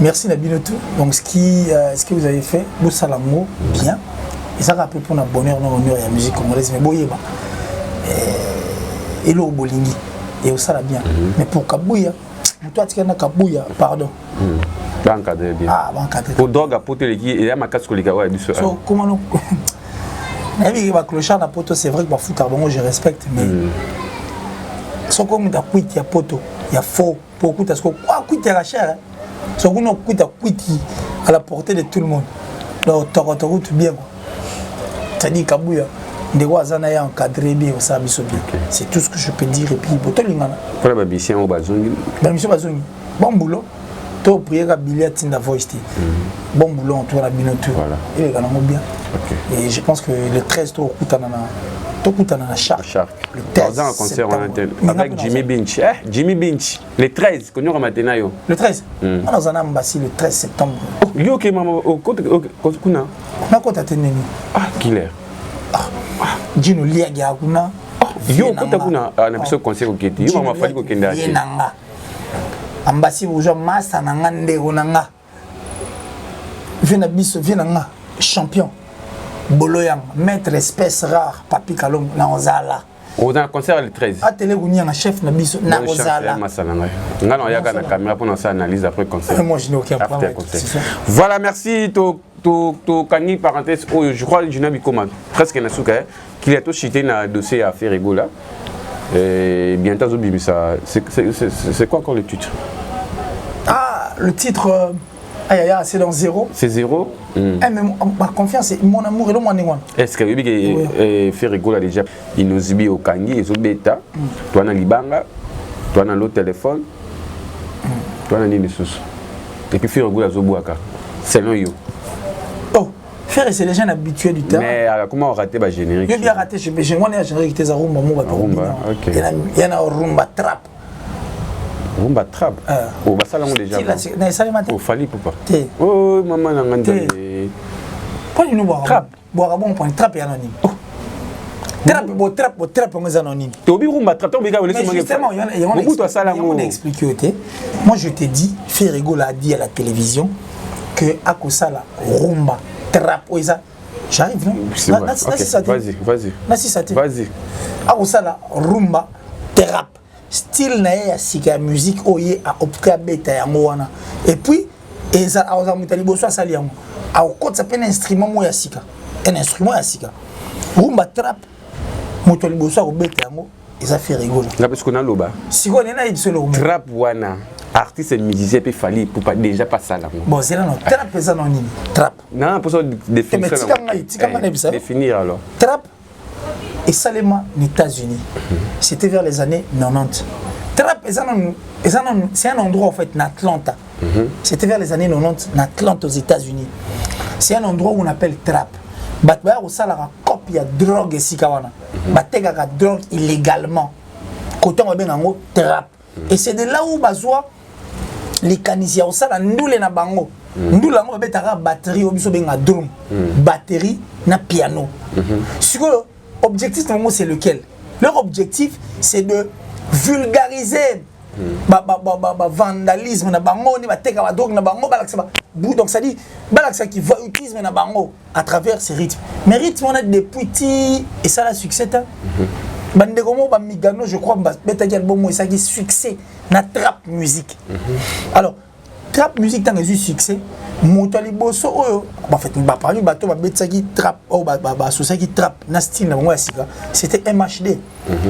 Merci Nabinotou. Donc ce que vous avez fait, vous salamou bien. Et ça rappelle pour notre bonheur, notre honneur et la musique congolaise. Mais boyeba. Et l'eau bolingi. Et ça la bien. Mais pour Kabouya, toi tu as Kabouya, pardon. encadré bien. Ah, encadré. Pour drogue à poter il y a ma casse que les gars so comment nous Nabi ba clochard na poto, c'est vrai que ba foutre bon je respecte mais so comme da quit ya poto ya faux beaucoup parce que quoi quit la cher so qu'on quit à la portée de tout le monde. Donc tout bien quoi. C'est-à-dire Kabouya Ndewazana est encadré bien au service bien. C'est tout ce que je peux dire et puis boto lingana. Pour la mission au bazongi. La mission bazongi. Bon boulot. To prier ka billet tinda voice. Bon boulot on tourne la binotu. Voilà. Et les gars bien. OK. Et je pense que le 13 to kutana na Shark. Le 13 dans un concert en antenne avec Jimmy Binch. Jimmy Binch le 13 qu'on aura maintenant yo. Le 13. On a un ambassy le 13 septembre. Yo que maman au côté kuna. Na kota teneni. Ah killer. Jino liaga kuna. Yo kota kuna na biso concert au Keti. Yo mama fali ko kenda. Yenanga. Ambassy bourgeois massa nanga ndeko nanga. Viens champion. Boloyang, maître espèce rare, Papi Kalom, na Ozala. On a un concert le 13. A télé un chef na biso na Ozala. On a la caméra pour nous analyse après le concert. Moi je n'ai aucun problème. Voilà, merci. To Kani parenthèse, je crois que je n'ai pas presque na souka qu'il a tout chité dans dossier à faire rigola. Et bientôt ça. C'est quoi encore le titre? Ah, le titre c'est dans zéro. C'est zéro. Mais ma confiance, c'est mon amour et le moins. Est-ce que oui, fait rigoler déjà? Il nous dit au Kangi, ils ont bêta. Toi, dans Libanga, toi, dans l'autre téléphone, toi, dans l'Inissus. Et puis, faire rigoler à Zobouaka. C'est non, yo. Oh, faire, c'est les gens habitués du terrain. Mais comment on rate le générique? Je vais bien rater, je vais un générique qui est à Rumba. Ok. Il y en a un Rumba Trap. Rumba Trap. Oh, bah ça là on déjà. Oh, fallait pour pas. Oh, maman n'a pas dit. Pas du nouveau trap. Boire bon point trap est anonyme. Trap on est anonyme. Tu oublies Rumba Trap, tu oublies quand mais justement, il y a beaucoup de ça là. Moi je te dis, Ferrigo l'a dit à la télévision que à cause ça là, Rumba Trap, j'arrive non. Vas-y. À cause ça là, Rumba Trap. Style na ya sika musique oye a opka beta ya ngwana et puis eza aza mutali boso asali yango a okot ça pen instrument mo ya sika un instrument ya sika rumba trap mutali boso ko beta yango eza fait rigoler là parce qu'on a loba siko nena idisolo trap wana artiste et musicien peut fallait pour pas déjà pas ça là bon c'est là non trap eza non nini trap non pour ça définir alors trap et Salema aux États-Unis. C'était vers les années 90. Trap, c'est un endroit en fait, en Atlanta. C'était vers les années 90, en Atlanta aux États-Unis. C'est un endroit où on appelle Trap. Batba aussi la copie de drogue ici kawana. Batega la drogue illégalement. Côté on bien en Trap. Et c'est de là où bazoa les canisiens aussi la ndoule na bango. Ndoule na betara batterie au biso benga drum. Batterie na piano. Siko objectif c'est lequel? Leur objectif c'est de vulgariser vandalisme na bango ni bateka ba drogue na bango donc ça dit balaksa qui voyoutisme na bango à travers ces rythmes. Mais rythme on a depuis petit et ça la succès ta. Bande comme ba migano je crois beta album et ça qui succès na trap musique. Alors trap musique tant que succès motali boso oyo en fait parmi bato ba betsaki trap o ba sosaki trap na style na bango ya sika c'était MHD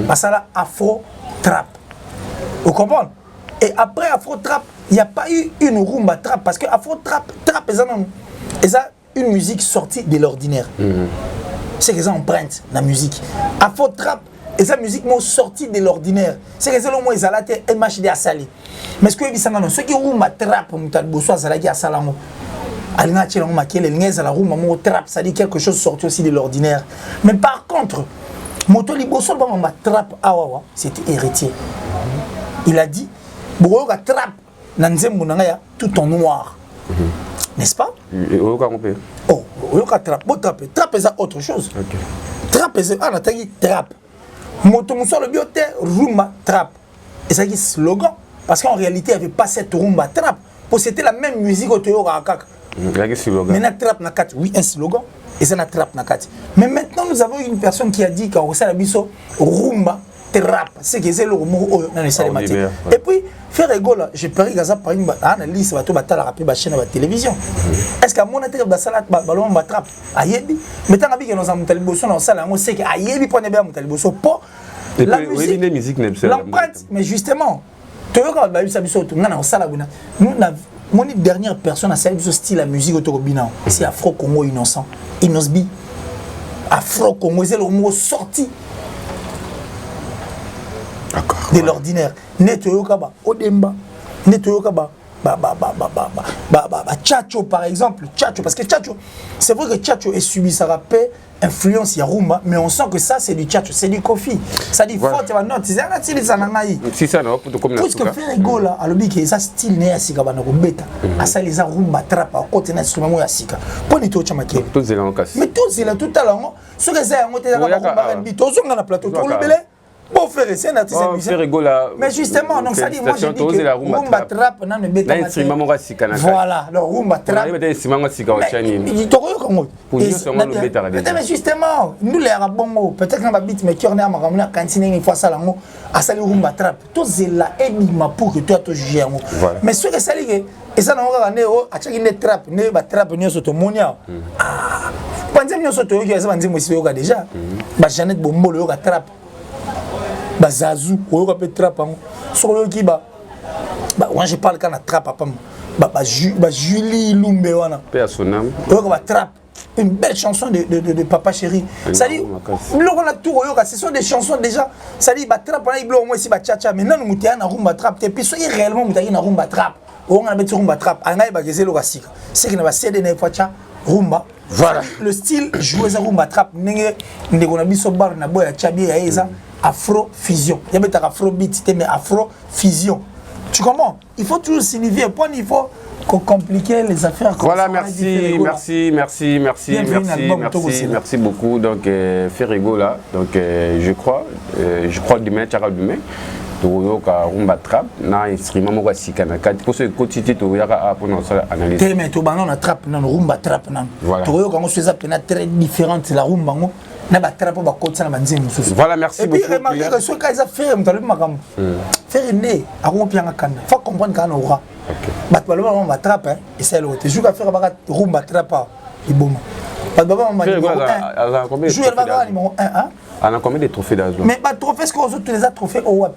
parce là afro trap vous comprenez et après afro trap il y a pas eu une rumba trap parce que afro trap c'est une musique sortie de l'ordinaire c'est que ça empreinte la musique afro trap et sa musique m'a sorti de l'ordinaire c'est que c'est le mot ils allaient MHD à Sali mais ce que ils disent ceux qui rumba trap mutal boso azalaki à Salamo alina tchelongo makele lingeza la rumba mo trap ça dit quelque chose sorti aussi de l'ordinaire mais par contre moto liboso ba mamba trap awawa c'était héritier il a dit boyoka trap na nzembo nanga ya tout en noir n'est-ce pas oh boyoka trap bo trap c'est autre chose trap c'est na tangi trap moto muso le biote rumba trap et ça qui slogan parce qu'en réalité il n'y avait pas cette rumba trap pour c'était la même musique au Toyota Kaka mais na trap na kat oui un slogan et ça na trap na kat mais maintenant nous avons une personne qui a dit qu'au sein de biso rumba trap. C'est que c'est le mot dans les salles matières. Et puis, faire rigolo, je parie que ça par une analyse, va tout battre la rapide chaîne de la télévision. Est-ce qu'à mon intérêt, ça ballon va trap ayebi. Mais tant que nous avons taliboso dans salle, on sait que ayebi prenait bien mon taliboso pour la musique. L'empreinte, mais justement, tu vois quand on a eu ça, nous mon dernière personne à savoir ce style la musique autobina, c'est Afro Congo innocent, Inosbi. Afro Congo, c'est le mot sorti de l'ordinaire. Netoyokaba, Odemba, Netoyokaba, Tchatcho par exemple, Tchatcho, parce que Tchatcho, c'est vrai que Tchatcho est subi sa rappel, influence Yarumba, mais on sent que ça c'est du Tchatcho, c'est du Kofi. Ça dit fort, tu vas noter, c'est un style sanangaï. Si ça non, pour comme la parce que faire rigolo là, alors que ça style né asika bana ko beta, asa les rumba trap à côté na instrument mo asika. Poni to chamake. Tous les langues. Mais tous c'est là tout à l'heure, ce que c'est ngote na rumba R&B, to zonga na plateau, to le belé. Bon frère, c'est un artiste musicien. Mais justement, donc ça dit moi je dis que rumba trap na ne beta. L'instrument mo asika na. Voilà, le rumba trap. Mais instrument mo asika au chani. Il to ko kongo. Mais justement, nous les arabongo, peut-être na ba beat mais cœur na makamuna cantine une fois ça lango, asali rumba trap. Tout c'est là et ma pour que toi to juger ngo. Mais ce que ça dit que et ça na nga ne o achaki ne trap, ne ba trap ne so to monia. Ah. Panze nyo so to yo ça banzi mo si yo déjà. Ba Jeannette Bombolo yo ka trap. Bazazou, on va faire trap sur le qui moi je parle quand la trap papa Julie Lumbewana personnel on va trap une belle chanson de Papa Chéri ça dit on a tout ce sont des chansons déjà ça dit trap là il bloque moi ici cha mais non nous mutia na rumba trap et puis soyez réellement mutia na rumba trap on a mettre rumba trap anga ba geze lo kasika c'est que na ba cd na facha rumba voilà le style jouer ça rumba trap ndenge ndeko na biso bar na boya chabi ya eza Afro fusion. Il y a Afro beat, mais Afro fusion. Tu comprends? Il faut toujours signifier. Il faut compliquer les affaires. Voilà, merci beaucoup. Donc, Ferrigo là. Donc, je crois demain, tu as demain. Donc, rumba trap, na instrument mo sikana. Pour ce quotidien, tu verras pour nous analyser. Mais tu banana trap, na rumba trap na. Tu vois quand on se fait très différente la rumba ngo. Voilà, merci beaucoup. Et puis, remarquez que ce cas, ils ont fait faire né, à rompre il faut comprendre qu'on aura. On va trapper, et c'est l'autre. Je vais faire un rumba trapper, il boum. Pas de moment, je vais faire numéro 1. On a combien de trophées d'Azlo? Mais pas de trophées, ce qu'on a tous les trophées au WAP.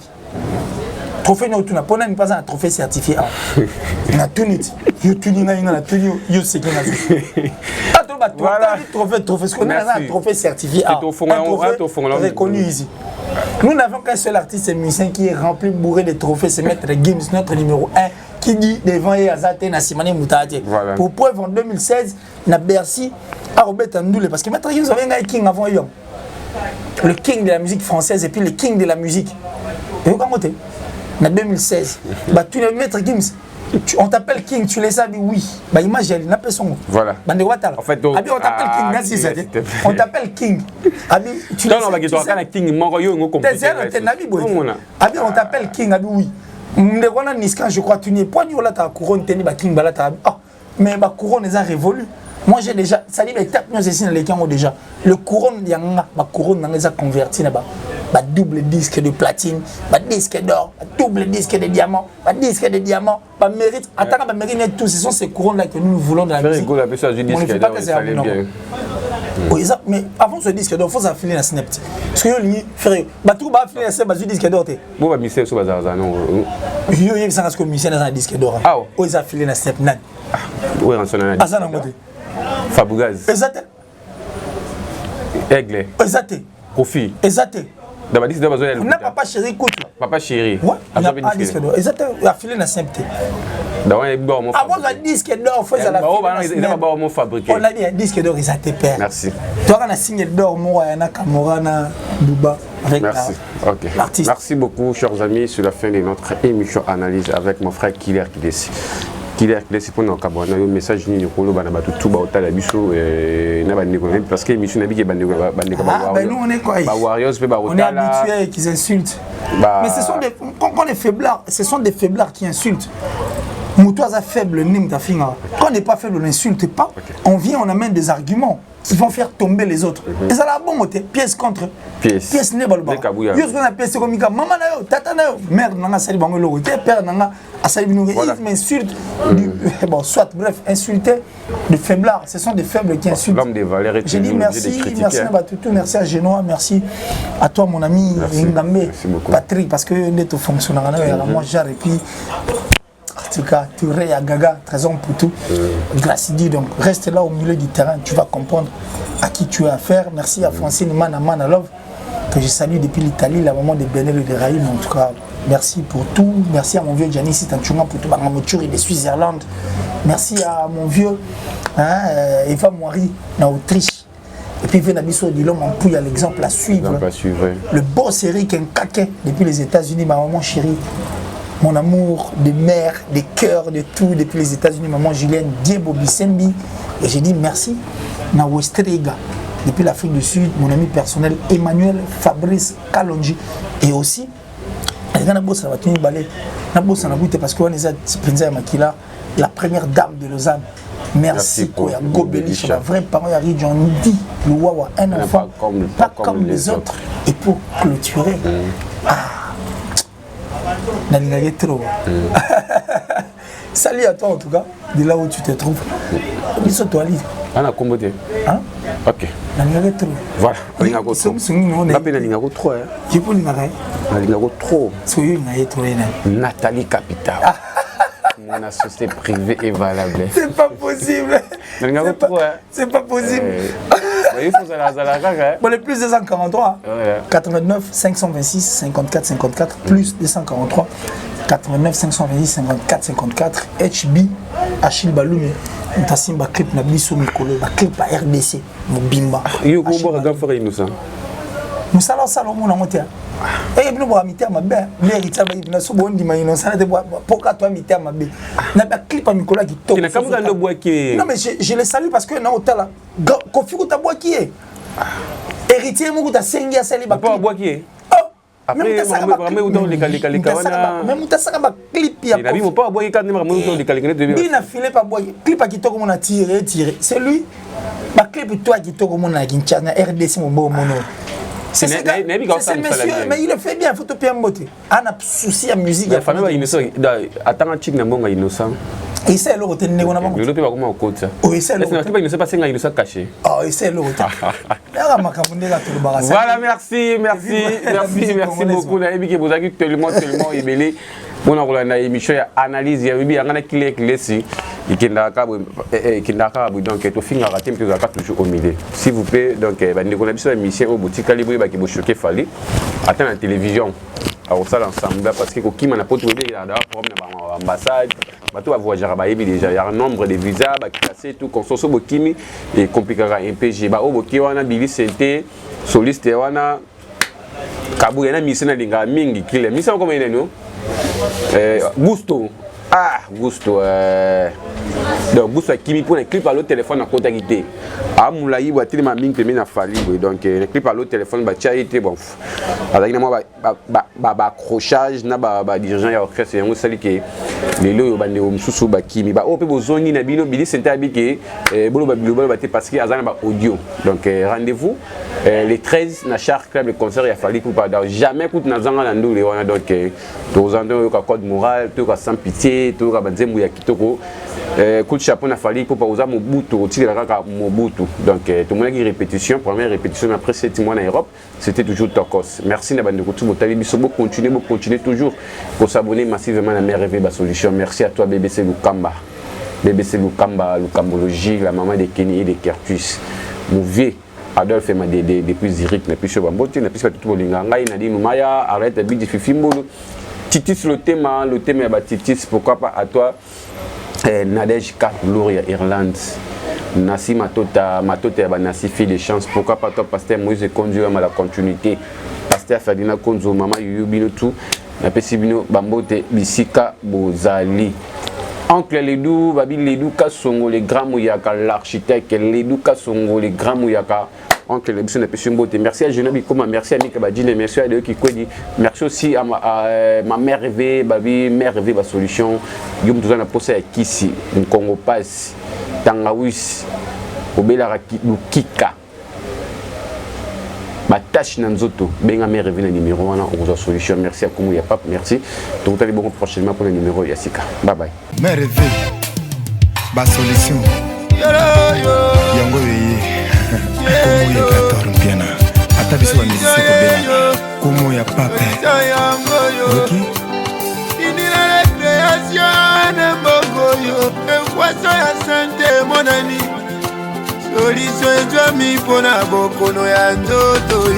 Trophée no tuna pona ni pas un trophée certifié A. Na tunit. You tuni na ina tuni you c'est qui na. Ah to ba trophée ce qu'on a un trophée certifié A. Reconnu ici. Nous n'avons qu'un seul artiste et musicien qui est rempli bourré de trophées, c'est Maître Gims, notre numéro 1 qui dit devant Yazate na Simane Moutade. Pour preuve en 2016 na Bercy à Robert Ndoule parce que Maître Gims avait un king avant Yon. Le king de la musique française et puis le king de la musique. Et vous comment en 2016, tu es Maître Gims, on t'appelle King, tu les sais, oui. Image, il n'a pas son nom. Voilà. En fait, on t'appelle King, on t'appelle King. Tu non, King, on t'appelle King, oui. Je crois que tu n'es pas ta couronne, King, mais ma couronne est révolue. Moi j'ai déjà, ça dit, mais tape nous ici dans les camps déjà. Le couronne, ma couronne, on les a convertis là-bas. Double disque de platine, disque d'or, double disque de diamant, disque de diamant, mérite. Attends, mérite tout. Ce sont ces couronnes-là que nous voulons dans la musique. On ne fait pas que c'est bien. Oui, mais avant ce disque d'or, il faut affiler la Snapchat. Parce que frère, tout va affiler la disque d'or. Vous va misser sur bazar non. Il y a ça que misser dans un disque d'or. Ah, ils affilent la Snapchat. Oui, on s'en a. Ah ça non côté. Fabougaz. Exact. Aigle. Exact. Profit. Exact. D'abord, dis d'abord. On a Papa Chéri écoute. Papa Chéri. Ouais. Il a pas disque d'or. Exact. Affilé la Snapchat. D'abord, il bon. Avant le disque d'or, faut la. Il n'a pas bon fabriqué. On a dit un disque d'or, ils a été père. Merci. Toi, on a signé d'or, moi, il y a Kamora, Bouba. Merci. Ok. Merci beaucoup, chers amis, sur la fin de notre émission Analyse avec mon frère Killer Kidesi. Kidesi pour nous cabana, un message ni ko lo bana batu tuba otala biso na ba ndeko parce que émission na bi ke ba ndeko nous on est quoi? Warriors pe ba otala. On est habitué qu'ils insultent. Mais ce sont des quand on est faiblards, ce sont des faiblards qui insultent. Moutoisa faible nim ta finga. Quand on n'est pas faible, on n'insulte pas. On vient, on amène des arguments. qui vont faire tomber les autres. Et ça la bon côté, pièce contre pièce n'est pas le bon. Yo ce qu'on a pièce comme maman na yo, tata na yo, mère nanga sali bango lo côté, père nanga asali bino il m'insulte bon soit bref, insulter de faiblard, ce sont des faibles qui insultent. L'homme des valeurs est dit merci à Batutu, merci à Genoa, merci à toi mon ami Ngambe, Patrick parce que net fonctionnaire là moi j'arrive et puis en tout cas, tu es à Gaga, très homme pour tout. Gracidi, donc reste là au milieu du terrain, tu vas comprendre à qui tu as affaire. Merci à Francine Manalov, que je salue depuis l'Italie, la maman de Benel et de Raïm. En tout cas, merci pour tout. Merci à mon vieux Gianni Sitanchunga pour tout, ma mouture de Suisse-Irlande. Merci à mon vieux Eva Moiri, en Autriche. Et puis, Venabiso Dilom, on pouille à l'exemple à suivre. Le boss Eric Nkake, depuis les États-Unis, ma maman chérie. Mon amour de mère, de cœur, de tout, depuis les États-Unis, maman Julienne Diebo Bisembi. Et j'ai dit merci à Westrega, depuis l'Afrique du Sud, mon ami personnel Emmanuel Fabrice Kalonji. Et aussi, parce qu'on est la première dame de Lausanne. Merci pour Gobelich, la vraie parole à Ridjon dit, Louawa, un enfant, pas comme les autres. Et pour clôturer, trop. Salut à toi en tout cas, de là où tu te trouves. Bisous toi, Ali. On a combattu. Hein? Ok. Trop. Voilà. On a trop. On a trop. Tu peux l'ignorer. On a trop. Soyez trop. Nathalie Capital. Mon société privée est valable. C'est pas possible. C'est pas possible. Il faut ça. Bon, le plus 243, 89 526 54 54, plus 243, 89 526 54 54, HB, Achille Baloum, Ntassimba clip Nabliso Mikolo, clip à RDC, Mobimba. Il y a un peu de faire innocent. Nous allons salon à monter. Et nous avons mis à ma belle, l'héritage de ce bon dimanche, ça ne pourquoi toi mis à ma belle. N'a pas clip à Nicolas qui tombe. Non, mais je le salue parce que non, tu as là. Kofi ta bois qui est. Héritier, moi, tu as 5 ans, c'est pas bois qui est. Après, même tu as ça comme clip. Il n'y a pas bois qui est. Filé pas bois. Clip à qui tombe, on a tiré. C'est lui. Ma clip, toi qui tombe, on a RDC, mon beau mono. C'est ce monsieur, mais il le fait bien, il faut te payer un beauté. On a souci à musique. La famille va innocent. Attends, un chic n'a pas innocent. Et c'est l'autre qui est né. Le lopé va comment au côté. Oui, c'est l'autre. Est-ce que il ne sait pas si il innocent caché? Oh, et c'est l'autre. Voilà, merci beaucoup. On a vu que vous avez tellement ébélé. On a une émission analyse. Il y a un clé ici. Et qui n'a pas donc tout finir raté mais toujours toujours au milieu. S'il vous plaît donc on a besoin d'émission au boutique calibré qui vous choquer fallait attendre la télévision alors ça l'ensemble parce que qui m'a pas trouvé il y a problème dans l'ambassade bateau va voyager ba yebi déjà il y a un nombre de visas ba classé tout consoso bokimi et compliqué un PG ba oboki wana bili c'était soliste wana kabu yana mission na linga mingi kile mission comme il no gusto gusto donc Boussa Kimi pour les clips à l'autre téléphone à contacter. À Moulaï ou à Téléma Ming Témé n'a fallu donc les clips à l'autre téléphone bah tiens été bon. Alors il y a moi accrochage na dirigeant ya orchestre yango sali ke les loyo bande o msusu ba Kimi ba ope bozoni na bino bili c'était habité bolo ba te parce que azana ba audio. Donc rendez-vous les 13 na Char Club le concert ya fallu pour pas jamais coûte na zanga na ndole wana donc aux endroits ka code moral to ka sans pitié to ka banzembu ya kitoko coup de chapeau n'a fallu pour pas user Mobutu tirer la kaka Mobutu donc tout le monde qui répétition première répétition après 7 mois en Europe c'était toujours Tokos merci na bande kutu botali biso continuer toujours pour s'abonner massivement à Merveille Solution merci à toi BBC Lukamba Lukambologie la maman de Kenny et de Kertus Mouvier Adolphe m'a depuis Zurich na piso bambote na piso tout bolinga ngai na dinu maya arrête bidi fifimbolo titis le thème ya titis pourquoi pas à toi Nadej Kat Gloria Irlande Nassi Matota ya Banassi fille de chance pourquoi pas toi pasteur Moïse conduire à la continuité pasteur Ferdinand Konzo maman Yubino tout na pesibino bambote bisika bozali oncle Ledou babi Ledou Kasongo les grands mouyaka l'architecte Ledou Kasongo les grands mouyaka oncle Lebison na pesumbote merci à Genobi Koma merci à Mika Badine merci à Léo Kikwedi merci aussi à ma mère rêvée babi mère rêvée ba solution yum tozana posa ya kisi Congo pass Tangawis obela lukika tâche dans nzoto benga me revient le numéro wana on solution. Merci à Koumou ya Pape, merci. Donc allez bon prochainement pour le numéro Yassika. Bye bye. Mais rêver ba solution yango yeye Koumou ya 14 piana ata biso ba musicien to bela Koumou ya Pape OK inila la création na bogoyo ekwaso ya santé mon ami solution ezwami mpona bokono ya nzoto